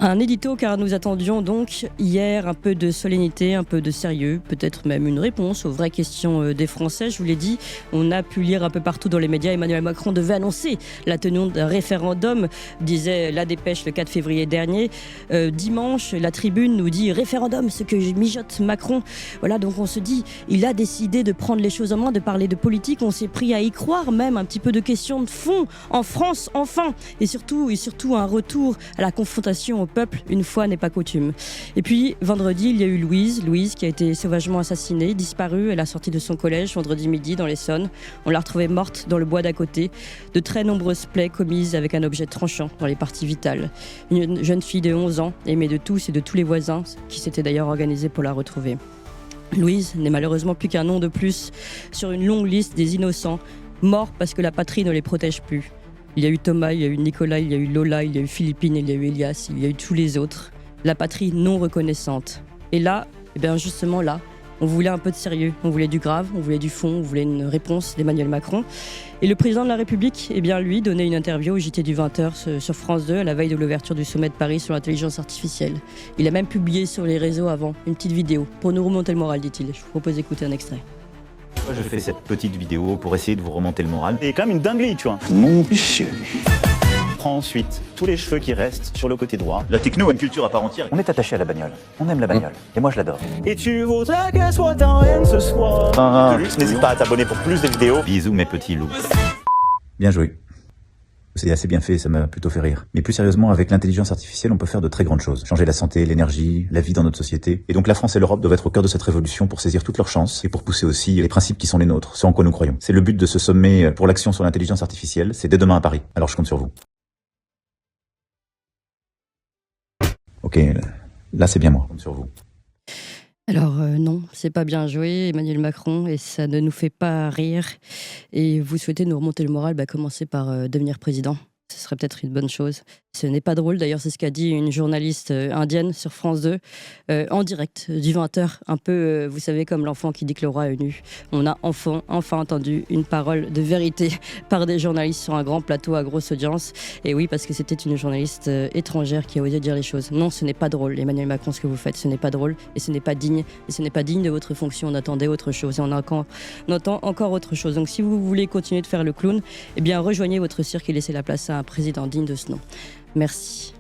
Un édito car nous attendions donc hier un peu de solennité, un peu de sérieux, peut-être même une réponse aux vraies questions des Français. Je vous l'ai dit, on a pu lire un peu partout dans les médias, Emmanuel Macron devait annoncer la tenue d'un référendum, disait la Dépêche le 4 février dernier. Dimanche, la Tribune nous dit référendum, ce que mijote Macron. Voilà, donc on se dit, il a décidé de prendre les choses en main, de parler de politique. On s'est pris à y croire, même un petit peu de questions de fond en France, enfin, et surtout un retour à la confrontation au peuple, une fois n'est pas coutume. Et puis vendredi, il y a eu Louise qui a été sauvagement assassinée, disparue à la sortie de son collège vendredi midi dans l'Essonne. On l'a retrouvée morte dans le bois d'à côté, de très nombreuses plaies commises avec un objet tranchant dans les parties vitales. Une jeune fille de 11 ans, aimée de tous et de tous les voisins, qui s'étaient d'ailleurs organisés pour la retrouver. Louise n'est malheureusement plus qu'un nom de plus sur une longue liste des innocents, morts parce que la patrie ne les protège plus. Il y a eu Thomas, il y a eu Nicolas, il y a eu Lola, il y a eu Philippine, il y a eu Elias, il y a eu tous les autres. La patrie non reconnaissante. Et là, justement là, on voulait un peu de sérieux, on voulait du grave, on voulait du fond, on voulait une réponse d'Emmanuel Macron. Et le président de la République, lui, donnait une interview au JT du 20h sur France 2 à la veille de l'ouverture du sommet de Paris sur l'intelligence artificielle. Il a même publié sur les réseaux avant une petite vidéo pour nous remonter le moral, dit-il. Je vous propose d'écouter un extrait. Moi, je fais cette petite vidéo pour essayer de vous remonter le moral. C'est quand même une dinguerie, tu vois. Mon monsieur. Prends ensuite tous les cheveux qui restent sur le côté droit. La techno a une culture à part entière. On est attaché à la bagnole. On aime la bagnole. Et moi, je l'adore. Et tu voudrais qu'elle soit en haine ce soir. De luxe, n'hésite pas à t'abonner pour plus de vidéos. Bisous mes petits loups. Bien joué. C'est assez bien fait, ça m'a plutôt fait rire. Mais plus sérieusement, avec l'intelligence artificielle, on peut faire de très grandes choses. Changer la santé, l'énergie, la vie dans notre société. Et donc la France et l'Europe doivent être au cœur de cette révolution pour saisir toutes leurs chances et pour pousser aussi les principes qui sont les nôtres, ceux en quoi nous croyons. C'est le but de ce sommet pour l'action sur l'intelligence artificielle. C'est dès demain à Paris. Alors je compte sur vous. Ok, là c'est bien moi. Je compte sur vous. Alors non, c'est pas bien joué, Emmanuel Macron, et ça ne nous fait pas rire. Et vous souhaitez nous remonter le moral, commencez par devenir président. Ce serait peut-être une bonne chose. Ce n'est pas drôle, d'ailleurs c'est ce qu'a dit une journaliste indienne sur France 2, en direct du 20h, un peu, vous savez, comme l'enfant qui dit que le roi est nu. On a enfin entendu une parole de vérité par des journalistes sur un grand plateau à grosse audience. Et oui, parce que c'était une journaliste étrangère qui a osé dire les choses. Non, ce n'est pas drôle, Emmanuel Macron, ce que vous faites, ce n'est pas drôle, et ce n'est pas digne, et ce n'est pas digne de votre fonction. On attendait autre chose, et on entend encore autre chose. Donc si vous voulez continuer de faire le clown, rejoignez votre cirque et laissez la place à un président digne de ce nom. Merci.